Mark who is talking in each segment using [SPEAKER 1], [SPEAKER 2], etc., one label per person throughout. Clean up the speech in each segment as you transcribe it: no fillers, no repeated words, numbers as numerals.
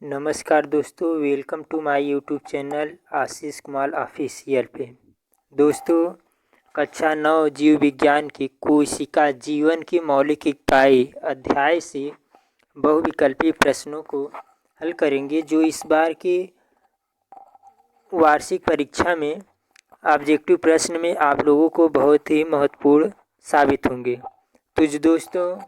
[SPEAKER 1] नमस्कार दोस्तों, welcome to my YouTube channel Ashish Kumar official पे। दोस्तों, कक्षा 9 जीव विज्ञान की कोशिका जीवन की मौलिक इकाई अध्याय से बहुविकल्पी प्रश्नों को हल करेंगे, जो इस बार की वार्षिक परीक्षा में ऑब्जेक्टिव प्रश्न में आप लोगों को बहुत ही महत्वपूर्ण साबित होंगे। तो दोस्तों,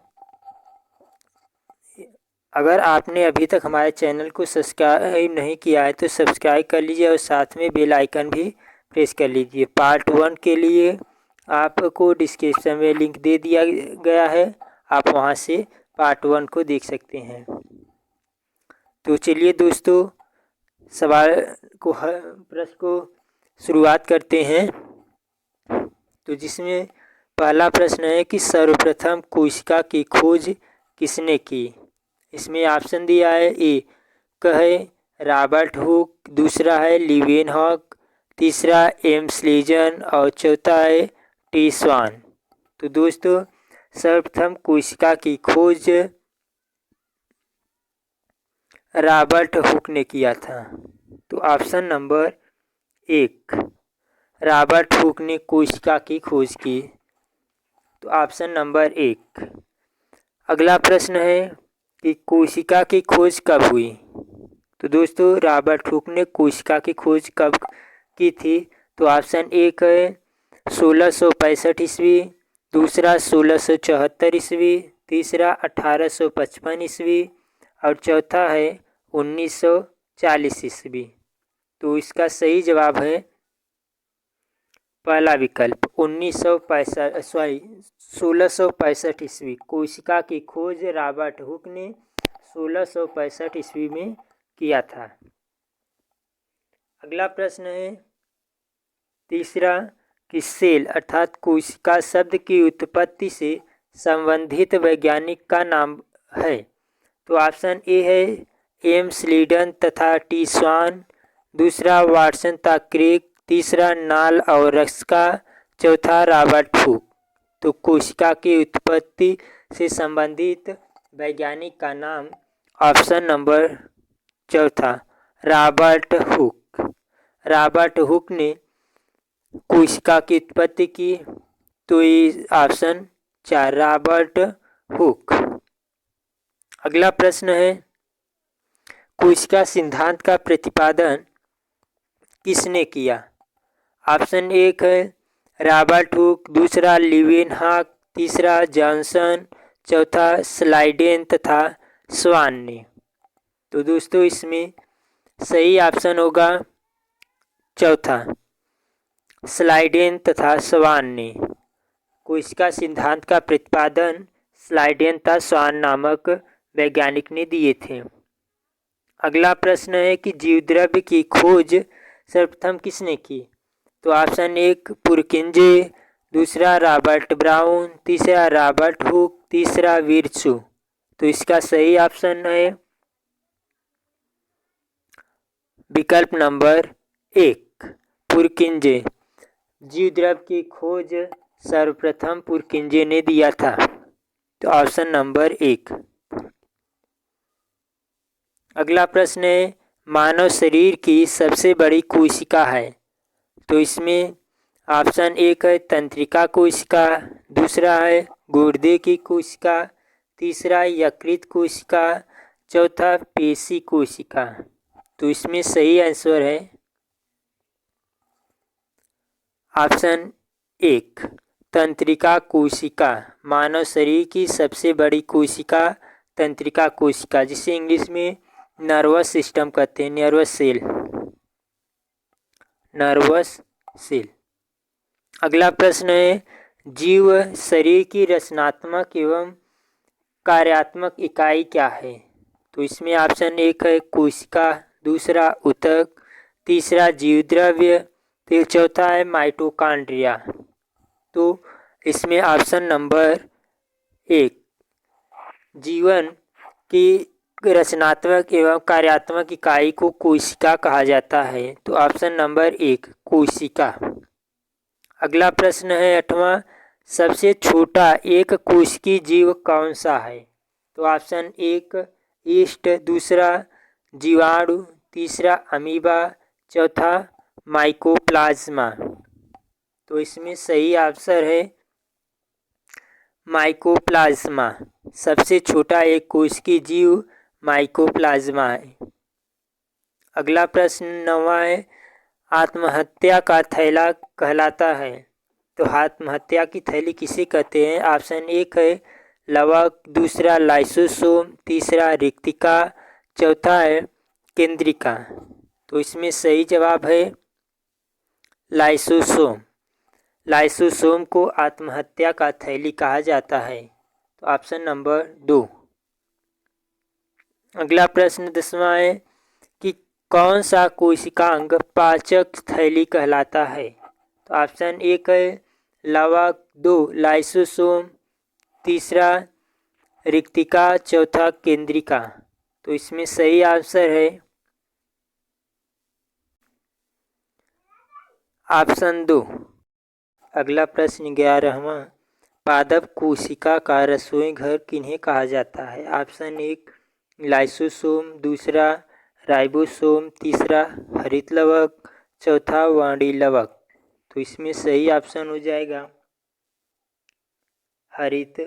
[SPEAKER 1] अगर आपने अभी तक हमारे चैनल को सब्सक्राइब नहीं किया है तो सब्सक्राइब कर लीजिए और साथ में बेल आइकन भी प्रेस कर लीजिए। पार्ट 1 के लिए आपको डिस्क्रिप्शन में लिंक दे दिया गया है, आप वहां से पार्ट 1 को देख सकते हैं। तो चलिए दोस्तों, प्रश्न को शुरुआत करते हैं। तो जिसमें पहला प्रश्न है कि सर्वप्रथम कोशिका की खोज किसने की। इसमें ऑप्शन दिया है ए कहे रॉबर्ट हुक, दूसरा है लीवेनहॉक, तीसरा एम्स लीजन और चौथा है टी स्वान। तो दोस्तों, सर्वप्रथम कोशिका की खोज रॉबर्ट हुक ने किया था। तो ऑप्शन नंबर 1, रॉबर्ट हुक ने कोशिका की खोज की। तो ऑप्शन नंबर 1। अगला प्रश्न है कि कोशिका की खोज कब हुई। तो दोस्तों, रॉबर्ट हुक ने कोशिका की खोज कब की थी। तो ऑप्शन 1 है 1665 ईस्वी, दूसरा 1674 ईस्वी, तीसरा 1855 ईस्वी और चौथा है 1940 ईस्वी। तो इसका सही जवाब है पहला विकल्प 1665 ईस्वी। कोशिका की खोज रॉबर्ट हुक ने 1665 ईस्वी में किया था। अगला प्रश्न है तीसरा कि सेल अर्थात कोशिका शब्द की उत्पत्ति से संबंधित वैज्ञानिक का नाम है। तो ऑप्शन ए है एम्स लीडन तथा टी स्वान, दूसरा वाटसन तथा क्रेग, तीसरा नाल और रस्का, चौथा रॉबर्ट हुक। तो कोशिका की उत्पत्ति से संबंधित वैज्ञानिक का नाम ऑप्शन नंबर चौथा रॉबर्ट हुक। रॉबर्ट हुक ने कोशिका की उत्पत्ति की। तो ये ऑप्शन 4 रॉबर्ट हुक। अगला प्रश्न है कोशिका सिद्धांत का प्रतिपादन किसने किया। ऑप्शन 1 है रॉबर्ट हुक, दूसरा लीवेनहॉक, तीसरा जॉनसन, चौथा स्लाइडेन तथा स्वान ने। तो दोस्तों, इसमें सही ऑप्शन होगा चौथा स्लाइडेन तथा स्वान ने। कोशिका सिद्धांत का प्रतिपादन स्लाइडेन तथा स्वान नामक वैज्ञानिक ने दिए थे। अगला प्रश्न है कि जीवद्रव्य की खोज सर्वप्रथम किसने की। तो ऑप्शन 1 पुरकिंजे, दूसरा रॉबर्ट ब्राउन, तीसरा रॉबर्ट हुक, तीसरा विर्चू। तो इसका सही ऑप्शन है विकल्प नंबर 1 पुरकिंजे। जीवद्रव्य की खोज सर्वप्रथम पुरकिंजे ने दिया था। तो ऑप्शन नंबर 1। अगला प्रश्न है मानव शरीर की सबसे बड़ी कोशिका है। तो इसमें ऑप्शन 1 है तंत्रिका कोशिका, दूसरा है गुर्दे की कोशिका, तीसरा यकृत कोशिका, चौथा पेशी कोशिका। तो इसमें सही आंसर है ऑप्शन 1 तंत्रिका कोशिका। मानव शरीर की सबसे बड़ी कोशिका तंत्रिका कोशिका, जिसे इंग्लिश में नर्वस सिस्टम कहते हैं, नर्वस सेल। अगला प्रश्न है जीव शरीर की रचनात्मक एवं कार्यात्मक इकाई क्या है। तो इसमें ऑप्शन 1 है कोशिका, दूसरा ऊतक, तीसरा जीवद्रव्य, फिर चौथा है माइटोकॉन्ड्रिया। तो इसमें ऑप्शन नंबर 1 जीवन की रचनात्मक एवं कार्यात्मक इकाई को कोशिका कहा जाता है। तो ऑप्शन नंबर 1 कोशिका। अगला प्रश्न है 8वां सबसे छोटा एक कोशिकीय जीव कौन सा है। तो ऑप्शन 1 ईस्ट, दूसरा जीवाणु, तीसरा अमीबा, चौथा माइकोप्लाज्मा। तो इसमें सही आंसर है माइकोप्लाज्मा। सबसे छोटा एक कोशिकीय जीव माइकोप्लाज्मा है। अगला प्रश्न 9वां है, आत्महत्या का थैला कहलाता है। तो आत्महत्या की थैली किसे कहते हैं? ऑप्शन 1 है लवक, दूसरा लाइसोसोम, तीसरा रिक्तिका, चौथा है केंद्रिका। तो इसमें सही जवाब है लाइसोसोम। लाइसोसोम को आत्महत्या का थैली कहा जाता है। तो ऑप्शन नंबर 2। अगला प्रश्न 10वां है कि कौन सा कोशिकांग पाचक थैली कहलाता है? तो ऑप्शन 1 है लवक, 2 लाइसोसोम, तीसरा रिक्तिका, चौथा केंद्रिका। तो इसमें सही आंसर है ऑप्शन 2। अगला प्रश्न 11वां, पादप कोशिका का रसोई घर किन्हें कहा जाता है? ऑप्शन 1 लाइसोसोम, दूसरा राइबोसोम, तीसरा हरित लवक, चौथा वाणी लवक। तो इसमें सही ऑप्शन हो जाएगा हरित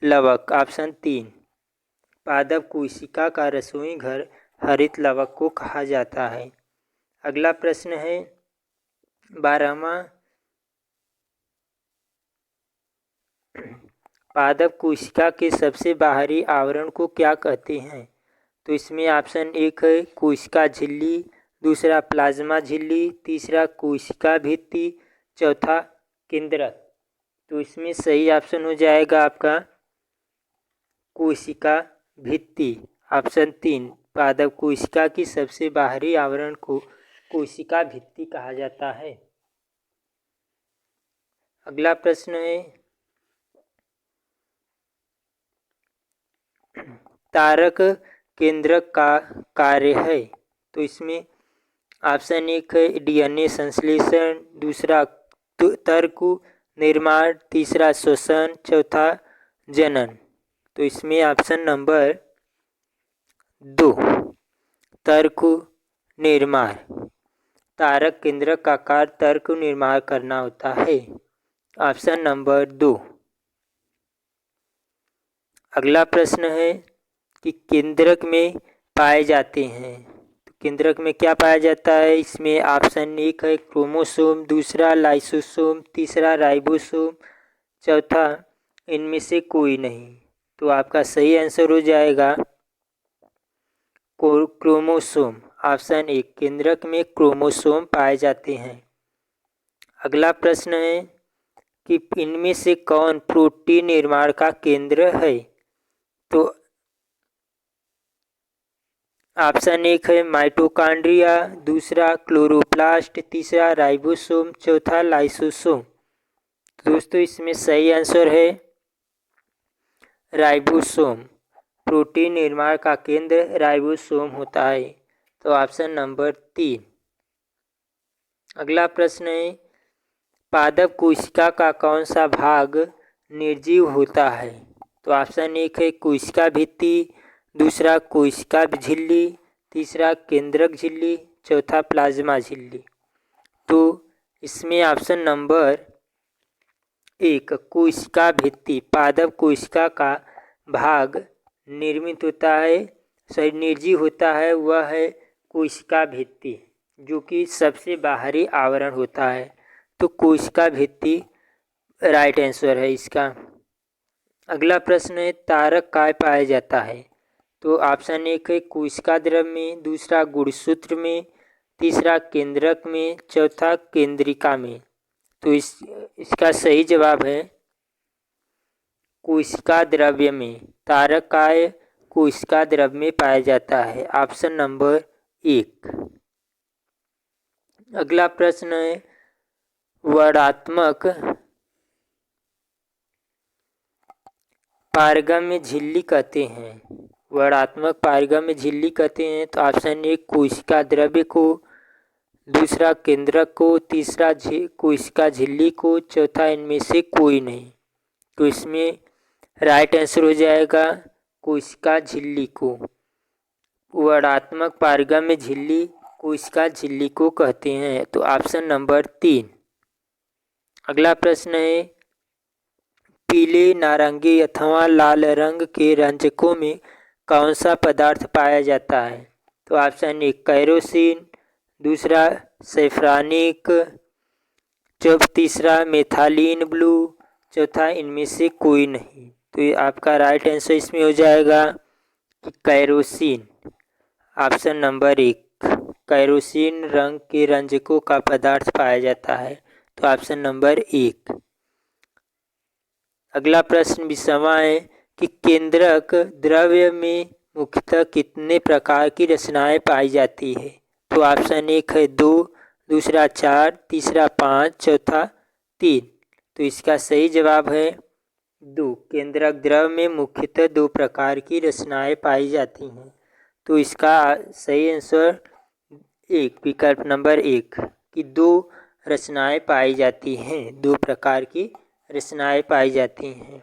[SPEAKER 1] लवक, ऑप्शन 3। पादप कोशिका का रसोई घर हरित लवक को कहा जाता है। अगला प्रश्न है 12वां, पादप कोशिका के सबसे बाहरी आवरण को क्या कहते हैं? तो इसमें ऑप्शन 1 है कोशिका झिल्ली, दूसरा प्लाज्मा झिल्ली, तीसरा कोशिका भित्ति, चौथा केंद्रक। तो इसमें सही ऑप्शन हो जाएगा आपका कोशिका भित्ति, ऑप्शन 3। पादप कोशिका की सबसे बाहरी आवरण को कोशिका भित्ति कहा जाता है। अगला प्रश्न है तारक केंद्रक का कार्य है। तो इसमें ऑप्शन 1 है डीएनए संश्लेषण, दूसरा तर्क निर्माण, तीसरा श्वसन, चौथा जनन। तो इसमें ऑप्शन नंबर 2 तर्क निर्माण। तारक केंद्रक का कार्य तर्क निर्माण करना होता है, ऑप्शन नंबर 2। अगला प्रश्न है कि केंद्रक में पाए जाते हैं। तो केंद्रक में क्या पाया जाता है? इसमें ऑप्शन 1 है क्रोमोसोम, दूसरा लाइसोसोम, तीसरा राइबोसोम, चौथा इनमें से कोई नहीं। तो आपका सही आंसर हो जाएगा क्रोमोसोम, ऑप्शन 1। केंद्रक में क्रोमोसोम पाए जाते हैं। अगला प्रश्न है कि इनमें से कौन प्रोटीन निर्माण का केंद्र है? तो ऑप्शन 1 है माइटोकॉन्ड्रिया, दूसरा क्लोरोप्लास्ट, तीसरा राइबोसोम, चौथा लाइसोसोम। दोस्तों इसमें सही आंसर है राइबोसोम। प्रोटीन निर्माण का केंद्र राइबोसोम होता है। तो ऑप्शन नंबर 3। अगला प्रश्न है पादप कोशिका का कौन सा भाग निर्जीव होता है? तो ऑप्शन 1 है कोशिका भित्ति, दूसरा कोशिका झिल्ली, तीसरा केंद्रक झिल्ली, चौथा प्लाज्मा झिल्ली। तो इसमें ऑप्शन नंबर 1 कोशिका भित्ति, पादप कोशिका का भाग निर्मित होता है, निर्जीव होता है, वह है कोशिका भित्ति, जो कि सबसे बाहरी आवरण होता है। तो कोशिका भित्ति राइट आंसर है इसका। अगला प्रश्न है तारक काय पाया जाता है? तो ऑप्शन 1 है कोशिका द्रव में, दूसरा गुणसूत्र में, तीसरा केंद्रक में, चौथा केंद्रिका में। तो इसका सही जवाब है कोशिका द्रव्य में। तारक काय कोशिका द्रव में पाया जाता है, ऑप्शन नंबर 1। अगला प्रश्न है वर्णात्मक पारगम्य झिल्ली कहते हैं। वर्णात्मक पारगम्य झिल्ली कहते हैं। तो ऑप्शन 1 कोशिका द्रव्य को, दूसरा केंद्रक को, तीसरा कोशिका झिल्ली को, चौथा इनमें से कोई नहीं। तो इसमें राइट आंसर हो जाएगा कोशिका झिल्ली को। वर्णात्मक पारगम्य झिल्ली कोशिका झिल्ली को कहते हैं। तो ऑप्शन नंबर 3। अगला प्रश्न है, पीले, नारंगी अथवा लाल रंग के रंजकों में कौन सा पदार्थ पाया जाता है? तो ऑप्शन 1 कैरोसिन, दूसरा सैफ्रानिक, तीसरा मेथालीन ब्लू, चौथा इनमें से कोई नहीं। तो ये आपका राइट आंसर इसमें हो जाएगा कि कैरोसिन। ऑप्शन नंबर 1 कैरोसिन रंग के रंजकों का पदार्थ पाया जाता है। तो ऑप्शन नंबर 1। अगला प्रश्न 20वां है कि केंद्रक द्रव्य में मुख्यतः कितने प्रकार की रचनाएं पाई जाती है? तो ऑप्शन 1 है 2, दूसरा 4, तीसरा 5, चौथा 3। तो इसका सही जवाब है 2। केंद्रक द्रव में मुख्यतः 2 प्रकार की रचनाएं पाई जाती हैं। तो इसका सही आंसर विकल्प नंबर 1 कि 2 रचनाएं पाई जाती हैं, 2 प्रकार की रचनाएं पाई जाती हैं।